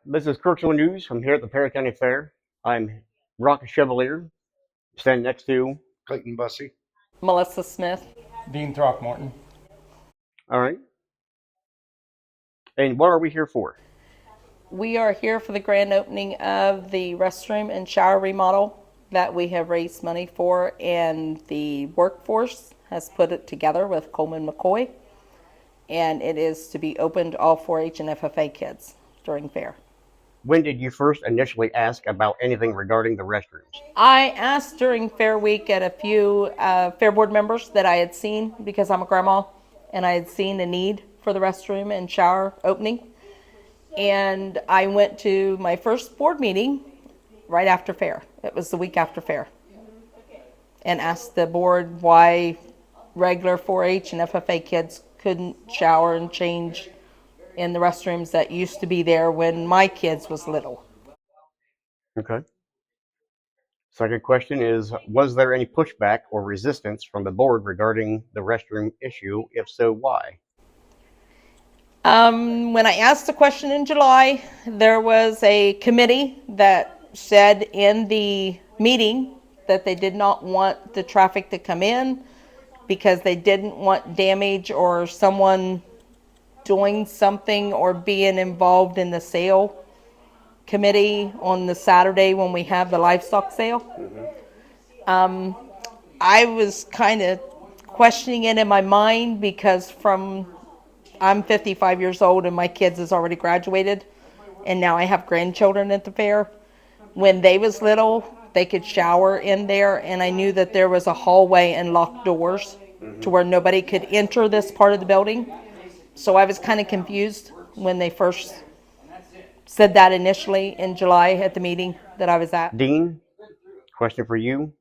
This is Kirksville News. I'm here at the Perry County Fair. I'm Rock Chevalier, standing next to Clayton Busse. Melissa Smith. Dean Throckmorton. All right. And what are we here for? We are here for the grand opening of the restroom and shower remodel that we have raised money for, and the workforce has put it together with Coleman McCoy, and it is to be opened to all 4-H and FFA kids during fair. When did you first initially ask about anything regarding the restrooms? I asked during Fair Week at a few Fair Board members that I had seen, because I'm a grandma, and I had seen the need for the restroom and shower opening. And I went to my first board meeting right after Fair. It was the week after Fair. And asked the board why regular 4-H and FFA kids couldn't shower and change in the restrooms that used to be there when my kids was little. Okay. Second question is, was there any pushback or resistance from the board regarding the restroom issue? If so, why? When I asked the question in July, there was a committee that said in the meeting that they did not want the traffic to come in because they didn't want damage or someone doing something or being involved in the sale committee on the Saturday when we have the livestock sale. I was kind of questioning it in my mind because I'm 55 years old and my kids has already graduated, and now I have grandchildren at the fair. When they was little, they could shower in there, and I knew that there was a hallway and locked doors to where nobody could enter this part of the building. So I was kind of confused when they first said that initially in July at the meeting that I was at. Dean, question for you.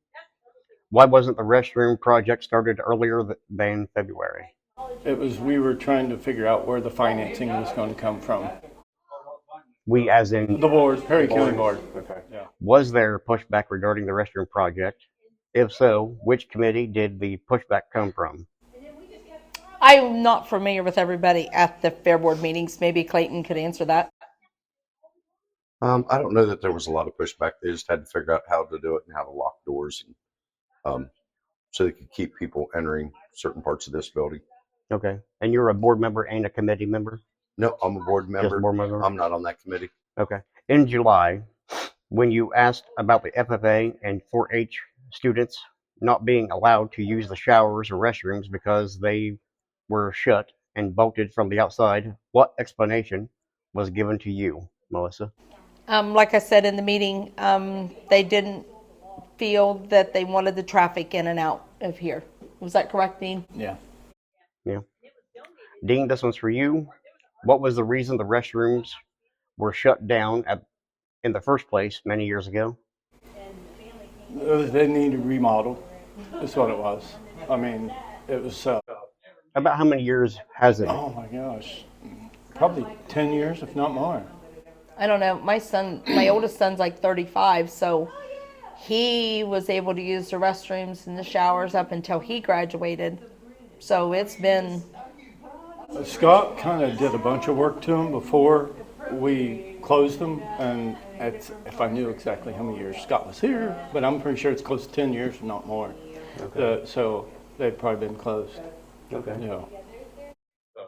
Why wasn't the restroom project started earlier than February? We were trying to figure out where the financing was going to come from. We as in The board, Perry County Board. Okay. Yeah. Was there pushback regarding the restroom project? If so, which committee did the pushback come from? I'm not familiar with everybody at the fair board meetings. Maybe Clayton could answer that. I don't know that there was a lot of pushback. They just had to figure out how to do it and how to lock doors, and so they could keep people entering certain parts of this building. Okay. And you're a board member and a committee member? No, I'm a board member. Just a board member? I'm not on that committee. Okay. In July, when you asked about the FFA and 4-H students not being allowed to use the showers or restrooms because they were shut and bolted from the outside, what explanation was given to you, Melissa? Like I said in the meeting, they didn't feel that they wanted the traffic in and out of here. Was that correct, Dean? Yeah. Yeah. Dean, this one's for you. What was the reason the restrooms were shut down in the first place many years ago? They needed remodel. That's what it was. I mean, it was, About how many years has it? oh my gosh, probably 10 years, if not more. I don't know. My oldest son's like 35, so he was able to use the restrooms and the showers up until he graduated. So it's been... Scott kind of did a bunch of work to them before we closed them, and if I knew exactly how many years Scott was here, but I'm pretty sure it's close to 10 years, if not more. Okay. So they've probably been closed. Okay. Yeah.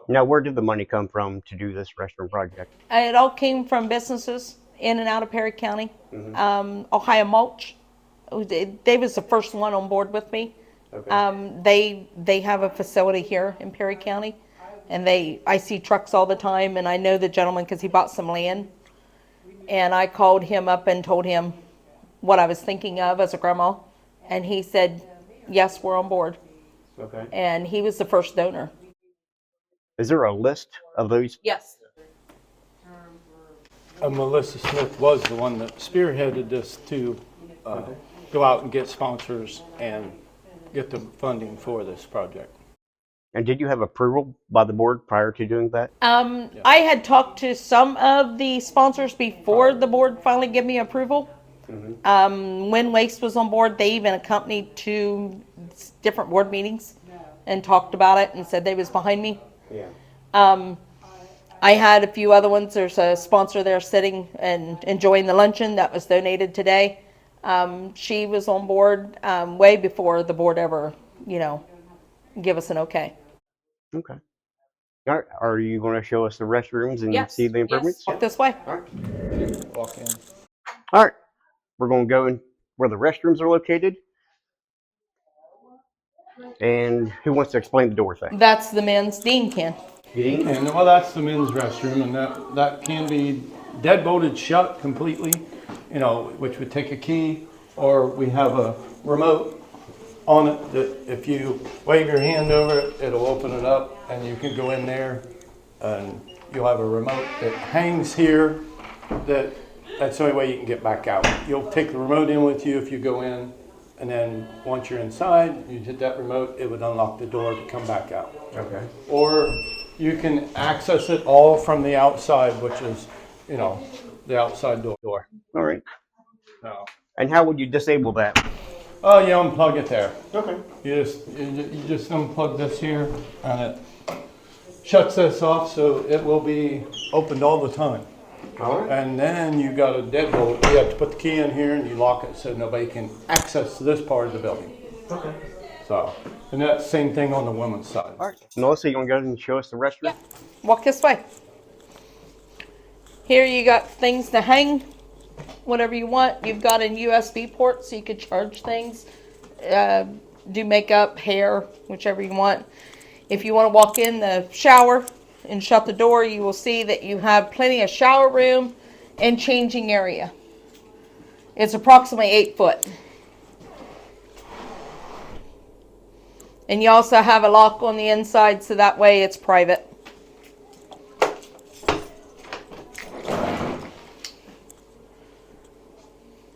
Now, where did the money come from to do this restroom project? It all came from businesses in and out of Perry County. Ohio Mulch, they was the first one on board with me. Okay. They have a facility here in Perry County, and I see trucks all the time, and I know the gentleman because he bought some land, and I called him up and told him what I was thinking of as a grandma, and he said, yes, we're on board. Okay. And he was the first donor. Is there a list of those? Yes. Melissa Smith was the one that spearheaded this to go out and get sponsors and get the funding for this project. And did you have approval by the board prior to doing that? I had talked to some of the sponsors before the board finally gave me approval. When Waste was on board, they even accompanied to different board meetings and talked about it and said they was behind me. Yeah. I had a few other ones. There's a sponsor there sitting and enjoying the luncheon that was donated today. She was on board way before the board ever, give us an okay. Okay. All right. Are you going to show us the restrooms and see the improvements? Walk this way. All right. Walk in. All right. We're going to go in where the restrooms are located. And who wants to explain the door thing? That's the men's. Dean can. And well, that's the men's restroom, and that can be deadbolted shut completely, which would take a key, or we have a remote on it that if you wave your hand over it, it'll open it up, and you can go in there, and you'll have a remote that hangs here. That's the only way you can get back out. You'll take the remote in with you if you go in, and then once you're inside, you hit that remote, it would unlock the door to come back out. Okay. Or you can access it all from the outside, which is, the outside door. All right. So, And how would you disable that? oh, you unplug it there. Okay. You just unplug this here, and it shuts this off, so it will be opened all the time. All right. And then you got a deadbolt. You have to put the key in here, and you lock it so nobody can access this part of the building. Okay. So, and that same thing on the women's side. All right. Melissa, you want to go ahead and show us the restroom? Yeah. Walk this way. Here you got things to hang, whatever you want. You've got a USB port so you could charge things, do makeup, hair, whichever you want. If you want to walk in the shower and shut the door, you will see that you have plenty of shower room and changing area. It's approximately 8 foot. And you also have a lock on the inside, so that way it's private.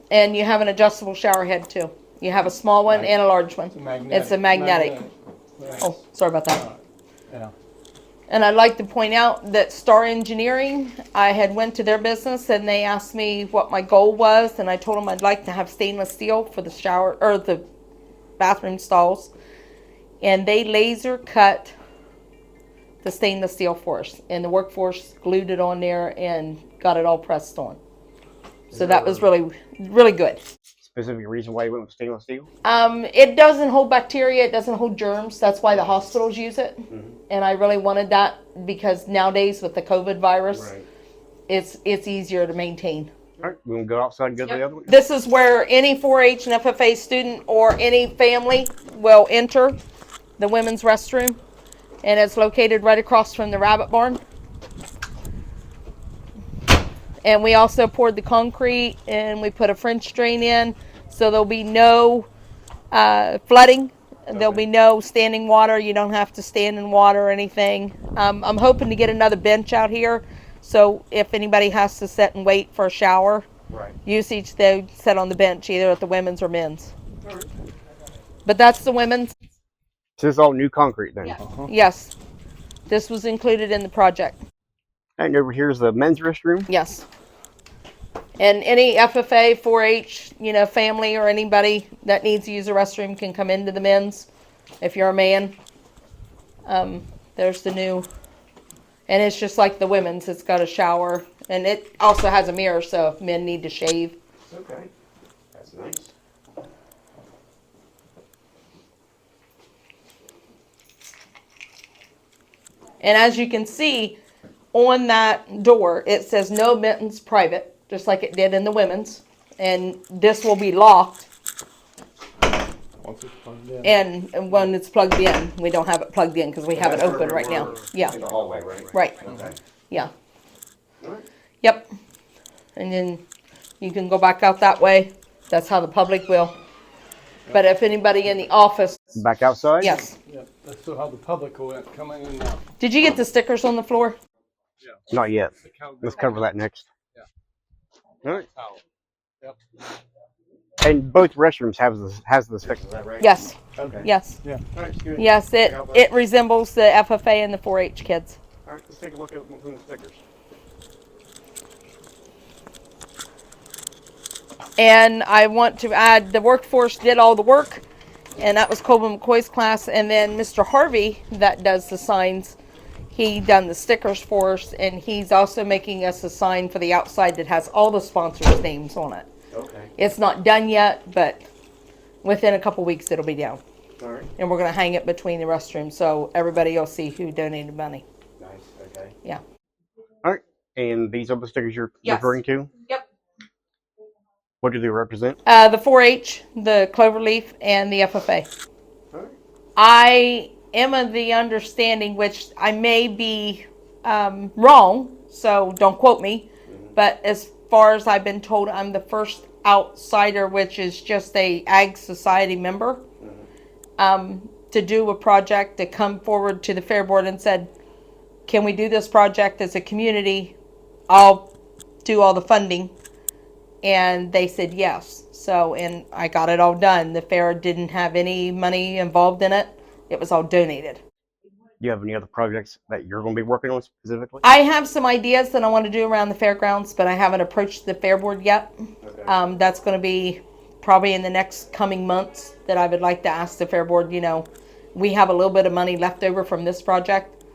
And you have an adjustable shower head too. You have a small one and a large one. It's a magnetic. Oh, sorry about that. Yeah. And I'd like to point out that Star Engineering, I had went to their business and they asked me what my goal was, and I told them I'd like to have stainless steel for the shower or the bathroom stalls. And they laser cut the stainless steel for us, and the workforce glued it on there and got it all pressed on. So that was really, really good. Specific reason why you went with stainless steel? It doesn't hold bacteria, it doesn't hold germs. That's why the hospitals use it. Mm-hmm. And I really wanted that because nowadays with the COVID virus, it's easier to maintain. All right, we're going to go outside and go to the other one. This is where any 4-H and FFA student or any family will enter the women's restroom. And it's located right across from the rabbit barn. And we also poured the concrete and we put a French drain in, so there'll be no flooding. There'll be no standing water. You don't have to stand in water or anything. I'm hoping to get another bench out here, so if anybody has to sit and wait for a shower usage, they sit on the bench either at the women's or men's. But that's the women's. So this is all new concrete then? Yes. This was included in the project. And over here is the men's restroom? Yes. And any FFA, 4-H, family or anybody that needs to use a restroom can come into the men's. If you're a man, there's the new, and it's just like the women's. It's got a shower, and it also has a mirror, so if men need to shave. Okay, that's nice. And as you can see, on that door, it says no admittance private, just like it did in the women's. And this will be locked. Once it's plugged in. And when it's plugged in, we don't have it plugged in because we have it open right now. Yeah. In the hallway, right? Right. Okay. Yeah. All right. Yep. And then you can go back out that way. That's how the public will. But if anybody in the office, Back outside? yes. Yeah, that's how the public will come in and out. Did you get the stickers on the floor? Not yet. Let's cover that next. Yeah. All right. Oh. Yep. And both restrooms has the stickers, is that right? Yes. Okay. Yes. Yeah. All right, good. Yes. It resembles the FFA and the 4-H kids. All right, let's take a look at the stickers. And I want to add the workforce did all the work, and that was Coleman McCoy's class. And then Mr. Harvey, that does the signs, He done the stickers for us, and he's also making us a sign for the outside that has all the sponsors' names on it. Okay. It's not done yet, but within a couple weeks it'll be down. All right. And we're going to hang it between the restrooms so everybody will see who donated money. Nice. Okay. Yeah. All right. And these are the stickers you're Yes. referring to? Yep. What do they represent? The 4-H, the Cloverleaf, and the FFA. All right. I am of the understanding, which I may be wrong, so don't quote me, but as far as I've been told, I'm the first outsider, which is just a Ag Society member, to do a project, to come forward to the Fair Board and said, can we do this project as a community? I'll do all the funding. And they said yes. So, and I got it all done. The fair didn't have any money involved in it. It was all donated. Do you have any other projects that you're going to be working on specifically? I have some ideas that I want to do around the fairgrounds, but I haven't approached the fair board yet. Okay. That's going to be probably in the next coming months that I would like to ask the fair board. You know, we have a little bit of money left over from this project,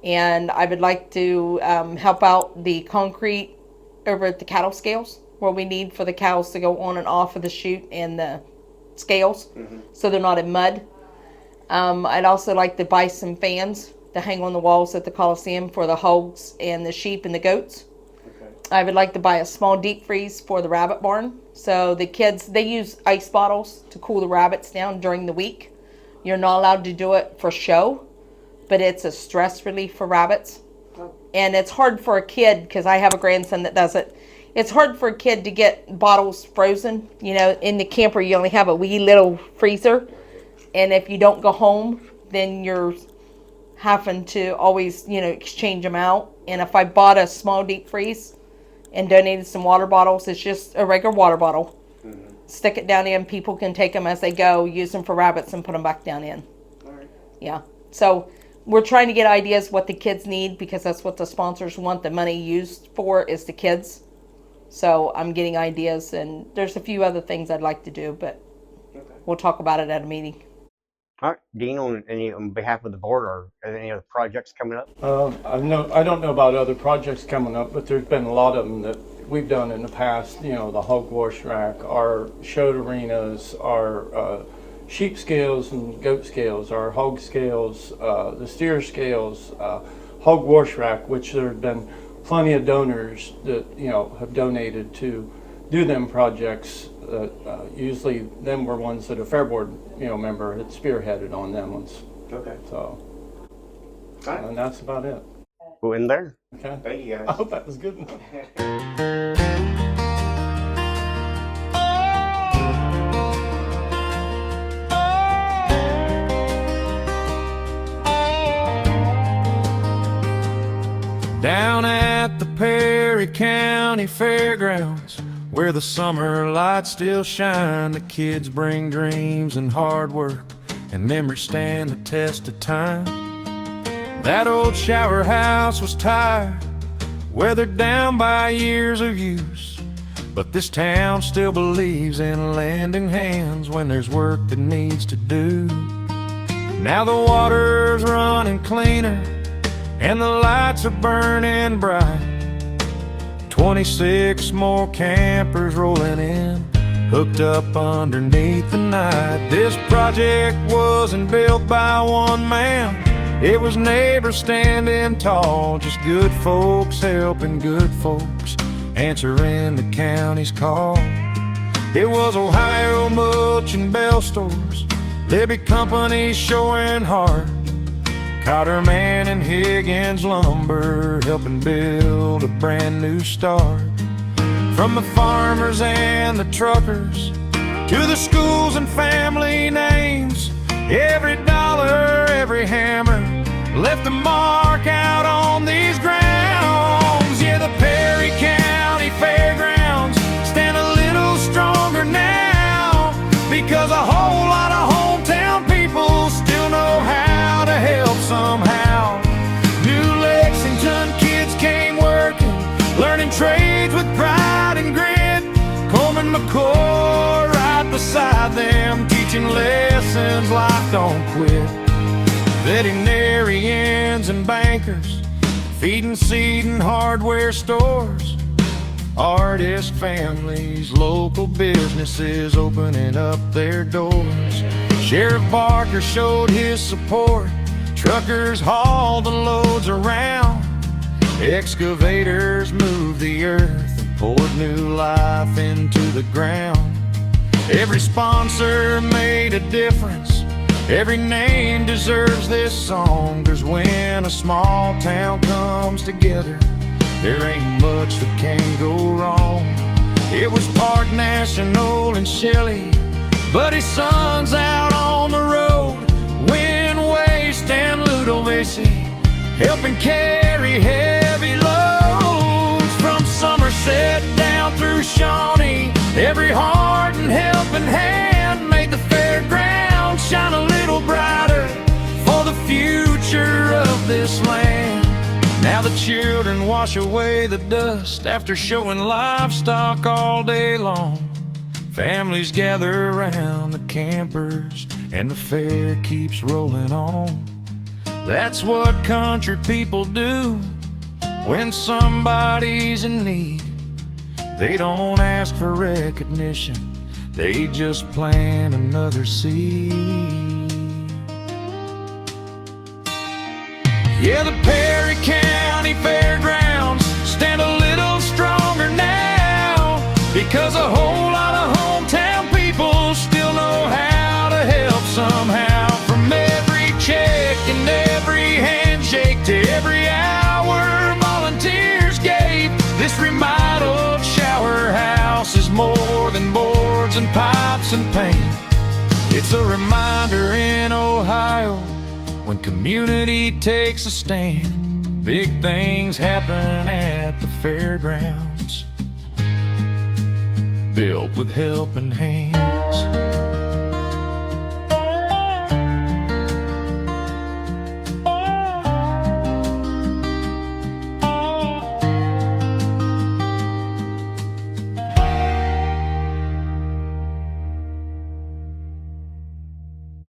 and I would like to help out the concrete over at the cattle scales, where we need for the cows to go on and off of the chute and the scales, so they're not in mud. I'd also like to buy some fans to hang on the walls at the Coliseum for the hogs and the sheep and the goats. Okay. I would like to buy a small deep freeze for the rabbit barn. So the kids, they use ice bottles to cool the rabbits down during the week. You're not allowed to do it for show, but it's a stress relief for rabbits. And it's hard for a kid, because I have a grandson that does it. It's hard for a kid to get bottles frozen. You know, in the camper, you only have a wee little freezer. And if you don't go home, then you're having to always, you know, exchange them out. And if I bought a small deep freeze and donated some water bottles, it's just a regular water bottle. Stick it down in. People can take them as they go, use them for rabbits, and put them back down in. All right. Yeah. So we're trying to get ideas what the kids need, because that's what the sponsors want the money used for, is the kids. So I'm getting ideas, and there's a few other things I'd like to do, but we'll talk about it at a meeting. All right. Dean, on behalf of the board, are there any other projects coming up? I don't know about other projects coming up, but there's been a lot of them that we've done in the past. You know, the hog wash rack, our show arenas, our sheep scales and goat scales, our hog scales, the steer scales, hog wash rack, which there have been plenty of donors that, you know, have donated to do them projects. Usually them were ones that a fair board, you know, member had spearheaded on them ones. Okay. So, All right. and that's about it. Go in there. Okay. Thank you, I guys. hope that was good enough. Down at the Perry County Fairgrounds, where the summer lights still shine, the kids bring dreams and hard work, and memories stand the test of time. That old shower house was tired, weathered down by years of use, but this town still believes in lending hands when there's work that needs to do. Now the water's running cleaner and the lights are burning bright. 26 more campers rolling in, hooked up underneath the night. This project wasn't built by one man, it was neighbors standing tall, just good folks helping good folks, answering the county's call. It was Ohio, Mulch, and Bellstores, Libby Company showing heart, Cotterman and Higgins Lumber helping build a brand new start. From the farmers and the truckers to the schools and family names, every dollar, every hammer left a mark out on these grounds. Yeah, the Perry County Fairgrounds stand a little stronger now, because a whole lot of hometown people still know how to help somehow. New Lexington kids came working, learning trades with pride and grit. Coleman, McCoy right beside them, teaching lessons life don't quit. Veterinarians and bankers, feeding, seeding, hardware stores, artist families, local businesses opening up their doors. Sheriff Barker showed his support, truckers hauled the loads around, excavators moved the earth and poured new life into the ground. Every sponsor made a difference, every name deserves this song, 'cause when a small town comes together, there ain't much that can go wrong. It was Park National and Shelly, but his son's out on the road, Wind Waste and Ludowici, helping carry heavy loads from Somerset down through Shawnee. Every heart and helping hand made the fairground shine a little brighter for the future of this land. Now the children wash away the dust after showing livestock all day long. Families gather around the campers and the fair keeps rolling on. That's what country people do when somebody's in need. They don't ask for recognition, they just plant another seed. Yeah, the Perry County Fairgrounds stand a little stronger now, because a whole lot of hometown people still know how to help somehow. From every check and every handshake to every hour volunteers gave, this remodeled shower house is more than boards and pipes and paint. It's a reminder in Ohio, when community takes a stand, big things happen at the fairgrounds, built with helping hands.